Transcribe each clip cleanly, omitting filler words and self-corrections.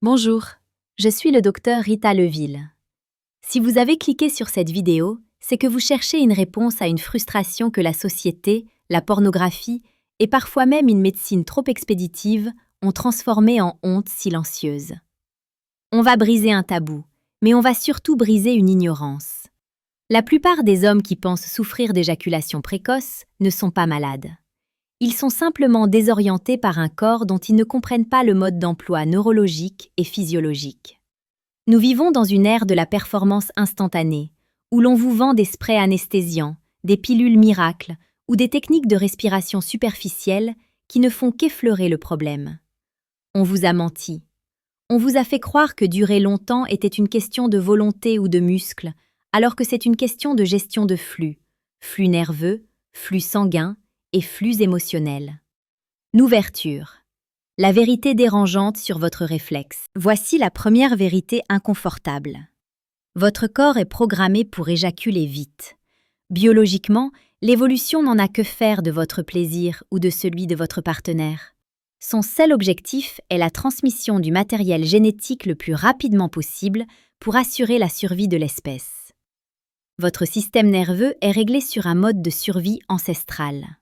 Bonjour, je suis le docteur Rita Leville. Si vous avez cliqué sur cette vidéo, c'est que vous cherchez une réponse à une frustration que la société, la pornographie et parfois même une médecine trop expéditive ont transformée en honte silencieuse. On va briser un tabou, mais on va surtout briser une ignorance. La plupart des hommes qui pensent souffrir d'éjaculation précoce ne sont pas malades. Ils sont simplement désorientés par un corps dont ils ne comprennent pas le mode d'emploi neurologique et physiologique. Nous vivons dans une ère de la performance instantanée, où l'on vous vend des sprays anesthésiants, des pilules miracles ou des techniques de respiration superficielle qui ne font qu'effleurer le problème. On vous a menti. On vous a fait croire que durer longtemps était une question de volonté ou de muscles, alors que c'est une question de gestion de flux nerveux, flux sanguin, et flux émotionnels. N'ouverture. La vérité dérangeante sur votre réflexe. Voici la première vérité inconfortable. Votre corps est programmé pour éjaculer vite. Biologiquement, l'évolution n'en a que faire de votre plaisir ou de celui de votre partenaire. Son seul objectif est la transmission du matériel génétique le plus rapidement possible pour assurer la survie de l'espèce. Votre système nerveux est réglé sur un mode de survie ancestral.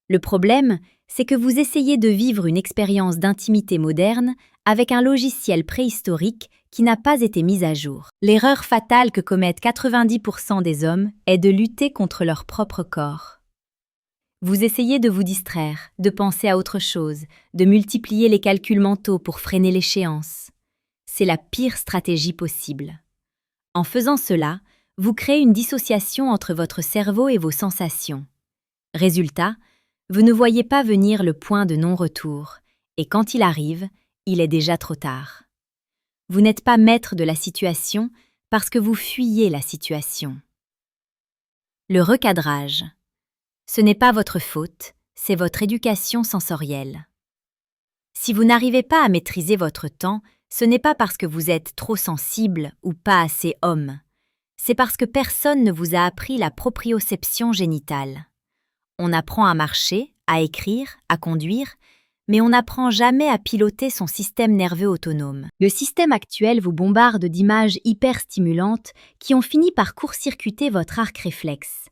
Le problème, c'est que vous essayez de vivre une expérience d'intimité moderne avec un logiciel préhistorique qui n'a pas été mis à jour. L'erreur fatale que commettent 90% des hommes est de lutter contre leur propre corps. Vous essayez de vous distraire, de penser à autre chose, de multiplier les calculs mentaux pour freiner l'échéance. C'est la pire stratégie possible. En faisant cela, vous créez une dissociation entre votre cerveau et vos sensations. Résultat, vous ne voyez pas venir le point de non-retour, et quand il arrive, il est déjà trop tard. Vous n'êtes pas maître de la situation parce que vous fuyez la situation. Le recadrage. Ce n'est pas votre faute, c'est votre éducation sensorielle. Si vous n'arrivez pas à maîtriser votre temps, ce n'est pas parce que vous êtes trop sensible ou pas assez homme. C'est parce que personne ne vous a appris la proprioception génitale. On apprend à marcher, à écrire, à conduire, mais on n'apprend jamais à piloter son système nerveux autonome. Le système actuel vous bombarde d'images hyperstimulantes qui ont fini par court-circuiter votre arc réflexe.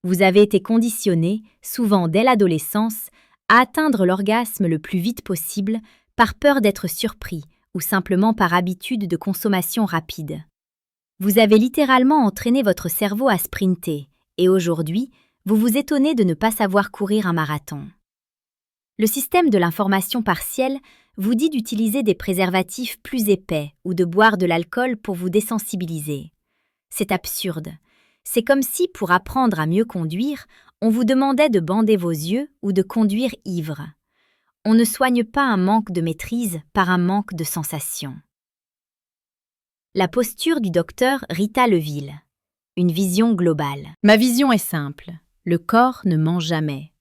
Vous avez été conditionné, souvent dès l'adolescence, à atteindre l'orgasme le plus vite possible par peur d'être surpris ou simplement par habitude de consommation rapide. Vous avez littéralement entraîné votre cerveau à sprinter, et aujourd'hui, vous vous étonnez de ne pas savoir courir un marathon. Le système de l'information partielle vous dit d'utiliser des préservatifs plus épais ou de boire de l'alcool pour vous désensibiliser. C'est absurde. C'est comme si, pour apprendre à mieux conduire, on vous demandait de bander vos yeux ou de conduire ivre. On ne soigne pas un manque de maîtrise par un manque de sensation. La posture du docteur Rita Leville. Une vision globale. Ma vision est simple. Le corps ne ment jamais.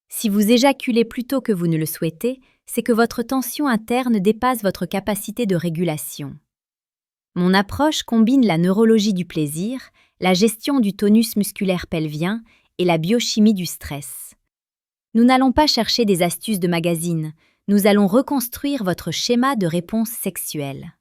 Si vous éjaculez plus tôt que vous ne le souhaitez, c'est que votre tension interne dépasse votre capacité de régulation. Mon approche combine la neurologie du plaisir, la gestion du tonus musculaire pelvien et la biochimie du stress. Nous n'allons pas chercher des astuces de magazine, nous allons reconstruire votre schéma de réponse sexuelle.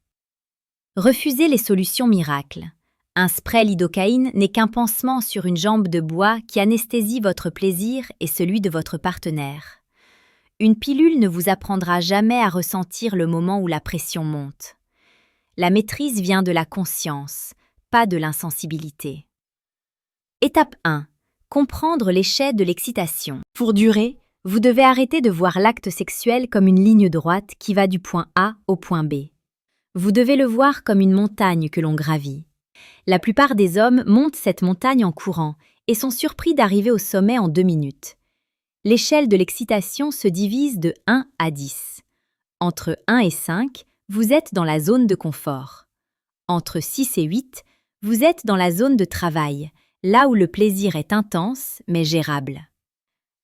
Refusez les solutions miracles. Un spray lidocaïne n'est qu'un pansement sur une jambe de bois qui anesthésie votre plaisir et celui de votre partenaire. Une pilule ne vous apprendra jamais à ressentir le moment où la pression monte. La maîtrise vient de la conscience, pas de l'insensibilité. Étape 1. Comprendre l'échelle de l'excitation. Pour durer, vous devez arrêter de voir l'acte sexuel comme une ligne droite qui va du point A au point B. Vous devez le voir comme une montagne que l'on gravit. La plupart des hommes montent cette montagne en courant et sont surpris d'arriver au sommet en 2 minutes. L'échelle de l'excitation se divise de 1 à 10. Entre 1 et 5, vous êtes dans la zone de confort. Entre 6 et 8, vous êtes dans la zone de travail, là où le plaisir est intense mais gérable.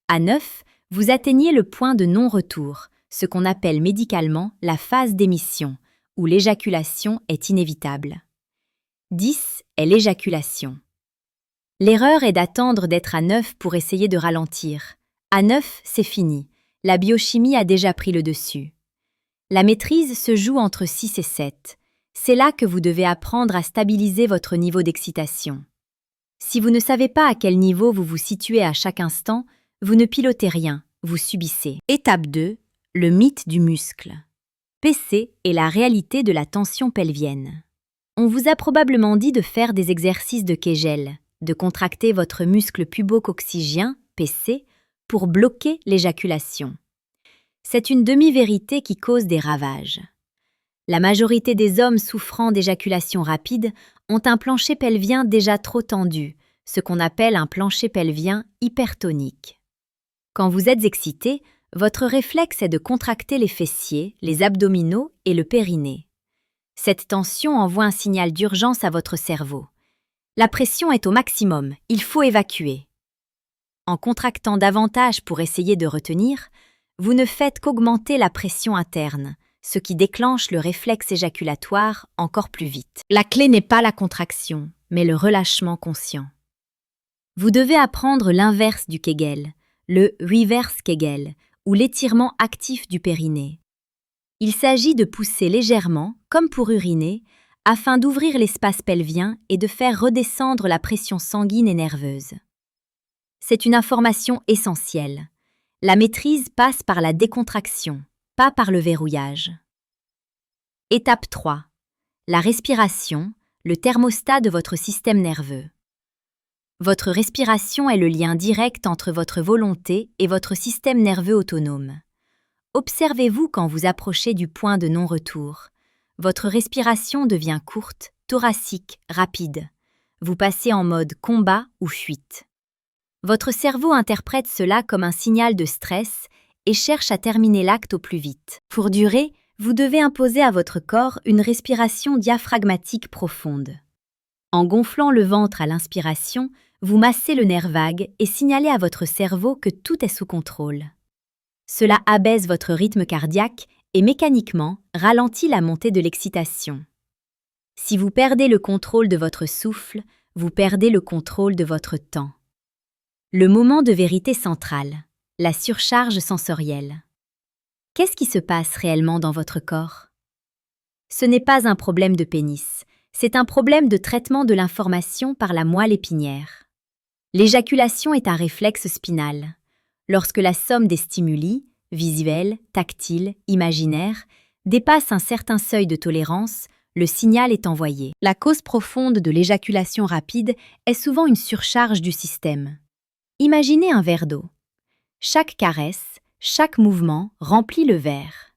À 9, vous atteignez le point de non-retour, ce qu'on appelle médicalement la phase d'émission, où l'éjaculation est inévitable. 10 est l'éjaculation. L'erreur est d'attendre d'être à 9 pour essayer de ralentir. À 9, c'est fini. La biochimie a déjà pris le dessus. La maîtrise se joue entre 6 et 7. C'est là que vous devez apprendre à stabiliser votre niveau d'excitation. Si vous ne savez pas à quel niveau vous vous situez à chaque instant, vous ne pilotez rien, vous subissez. Étape 2. Le mythe du muscle. PC est la réalité de la tension pelvienne. On vous a probablement dit de faire des exercices de Kegel, de contracter votre muscle pubococcygien, PC, pour bloquer l'éjaculation. C'est une demi-vérité qui cause des ravages. La majorité des hommes souffrant d'éjaculation rapide ont un plancher pelvien déjà trop tendu, ce qu'on appelle un plancher pelvien hypertonique. Quand vous êtes excité, votre réflexe est de contracter les fessiers, les abdominaux et le périnée. Cette tension envoie un signal d'urgence à votre cerveau. La pression est au maximum, il faut évacuer. En contractant davantage pour essayer de retenir, vous ne faites qu'augmenter la pression interne, ce qui déclenche le réflexe éjaculatoire encore plus vite. La clé n'est pas la contraction, mais le relâchement conscient. Vous devez apprendre l'inverse du Kegel, le reverse Kegel, ou l'étirement actif du périnée. Il s'agit de pousser légèrement, comme pour uriner, afin d'ouvrir l'espace pelvien et de faire redescendre la pression sanguine et nerveuse. C'est une information essentielle. La maîtrise passe par la décontraction, pas par le verrouillage. Étape 3. La respiration, le thermostat de votre système nerveux. Votre respiration est le lien direct entre votre volonté et votre système nerveux autonome. Observez-vous quand vous approchez du point de non-retour. Votre respiration devient courte, thoracique, rapide. Vous passez en mode combat ou fuite. Votre cerveau interprète cela comme un signal de stress et cherche à terminer l'acte au plus vite. Pour durer, vous devez imposer à votre corps une respiration diaphragmatique profonde. En gonflant le ventre à l'inspiration, vous massez le nerf vague et signalez à votre cerveau que tout est sous contrôle. Cela abaisse votre rythme cardiaque et mécaniquement ralentit la montée de l'excitation. Si vous perdez le contrôle de votre souffle, vous perdez le contrôle de votre temps. Le moment de vérité central, la surcharge sensorielle. Qu'est-ce qui se passe réellement dans votre corps? Ce n'est pas un problème de pénis, c'est un problème de traitement de l'information par la moelle épinière. L'éjaculation est un réflexe spinal. Lorsque la somme des stimuli, visuels, tactiles, imaginaires, dépasse un certain seuil de tolérance, le signal est envoyé. La cause profonde de l'éjaculation rapide est souvent une surcharge du système. Imaginez un verre d'eau. Chaque caresse, chaque mouvement remplit le verre.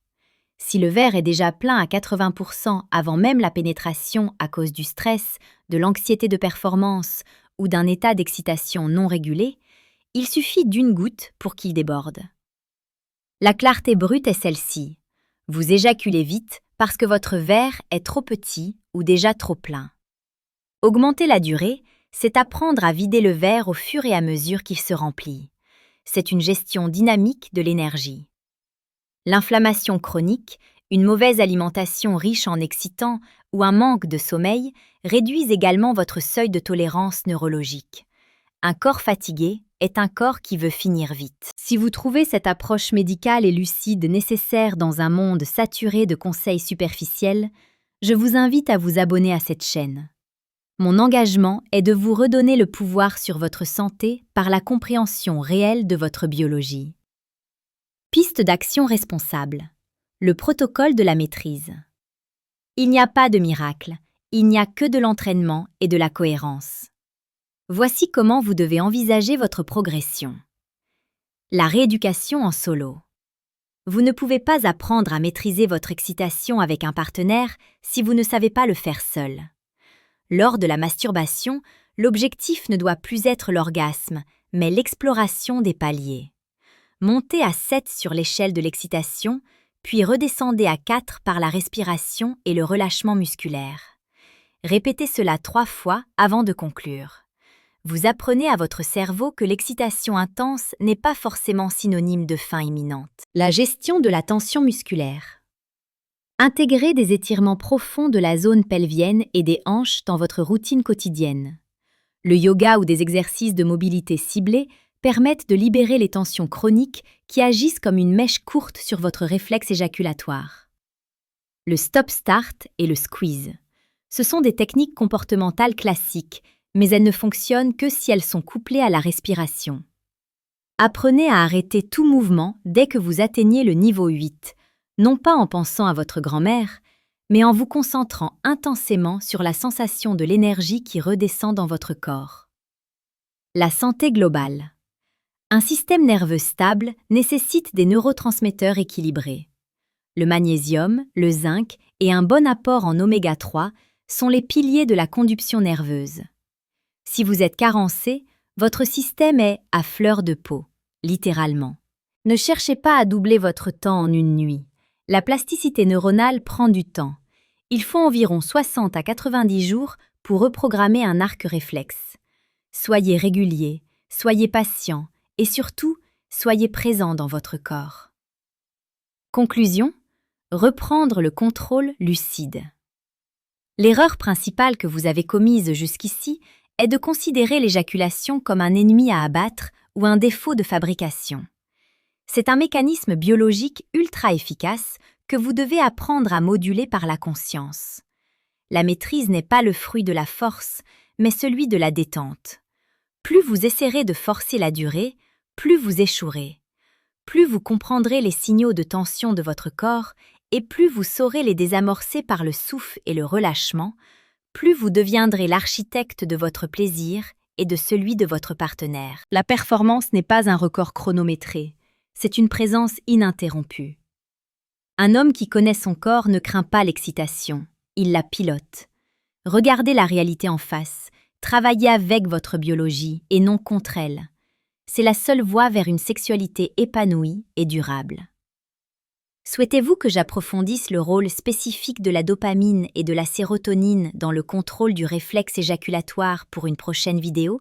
Si le verre est déjà plein à 80% avant même la pénétration à cause du stress, de l'anxiété de performance ou d'un état d'excitation non régulé, il suffit d'une goutte pour qu'il déborde. La clarté brute est celle-ci. Vous éjaculez vite parce que votre verre est trop petit ou déjà trop plein. Augmenter la durée, c'est apprendre à vider le verre au fur et à mesure qu'il se remplit. C'est une gestion dynamique de l'énergie. L'inflammation chronique, une mauvaise alimentation riche en excitants ou un manque de sommeil réduisent également votre seuil de tolérance neurologique. Un corps fatigué est un corps qui veut finir vite. Si vous trouvez cette approche médicale et lucide nécessaire dans un monde saturé de conseils superficiels, je vous invite à vous abonner à cette chaîne. Mon engagement est de vous redonner le pouvoir sur votre santé par la compréhension réelle de votre biologie. Piste d'action responsable. Le protocole de la maîtrise. Il n'y a pas de miracle, il n'y a que de l'entraînement et de la cohérence. Voici comment vous devez envisager votre progression. La rééducation en solo. Vous ne pouvez pas apprendre à maîtriser votre excitation avec un partenaire si vous ne savez pas le faire seul. Lors de la masturbation, l'objectif ne doit plus être l'orgasme, mais l'exploration des paliers. Montez à 7 sur l'échelle de l'excitation, puis redescendez à 4 par la respiration et le relâchement musculaire. Répétez cela 3 fois avant de conclure. Vous apprenez à votre cerveau que l'excitation intense n'est pas forcément synonyme de fin imminente. La gestion de la tension musculaire. Intégrez des étirements profonds de la zone pelvienne et des hanches dans votre routine quotidienne. Le yoga ou des exercices de mobilité ciblés permettent de libérer les tensions chroniques qui agissent comme une mèche courte sur votre réflexe éjaculatoire. le stop-start et le squeeze. Ce sont des techniques comportementales classiques, mais elles ne fonctionnent que si elles sont couplées à la respiration. Apprenez à arrêter tout mouvement dès que vous atteignez le niveau 8, non pas en pensant à votre grand-mère, mais en vous concentrant intensément sur la sensation de l'énergie qui redescend dans votre corps. La santé globale. Un système nerveux stable nécessite des neurotransmetteurs équilibrés. Le magnésium, le zinc et un bon apport en oméga 3 sont les piliers de la conduction nerveuse. Si vous êtes carencé, votre système est à fleur de peau, littéralement. Ne cherchez pas à doubler votre temps en une nuit. La plasticité neuronale prend du temps. Il faut environ 60 à 90 jours pour reprogrammer un arc réflexe. Soyez régulier, soyez patient et surtout, soyez présent dans votre corps. Conclusion, reprendre le contrôle lucide. L'erreur principale que vous avez commise jusqu'ici est de considérer l'éjaculation comme un ennemi à abattre ou un défaut de fabrication. C'est un mécanisme biologique ultra efficace que vous devez apprendre à moduler par la conscience. La maîtrise n'est pas le fruit de la force, mais celui de la détente. Plus vous essaierez de forcer la durée, plus vous échouerez. Plus vous comprendrez les signaux de tension de votre corps et plus vous saurez les désamorcer par le souffle et le relâchement, plus vous deviendrez l'architecte de votre plaisir et de celui de votre partenaire. La performance n'est pas un record chronométré, c'est une présence ininterrompue. Un homme qui connaît son corps ne craint pas l'excitation, il la pilote. Regardez la réalité en face, travaillez avec votre biologie et non contre elle. C'est la seule voie vers une sexualité épanouie et durable. Souhaitez-vous que j'approfondisse le rôle spécifique de la dopamine et de la sérotonine dans le contrôle du réflexe éjaculatoire pour une prochaine vidéo ?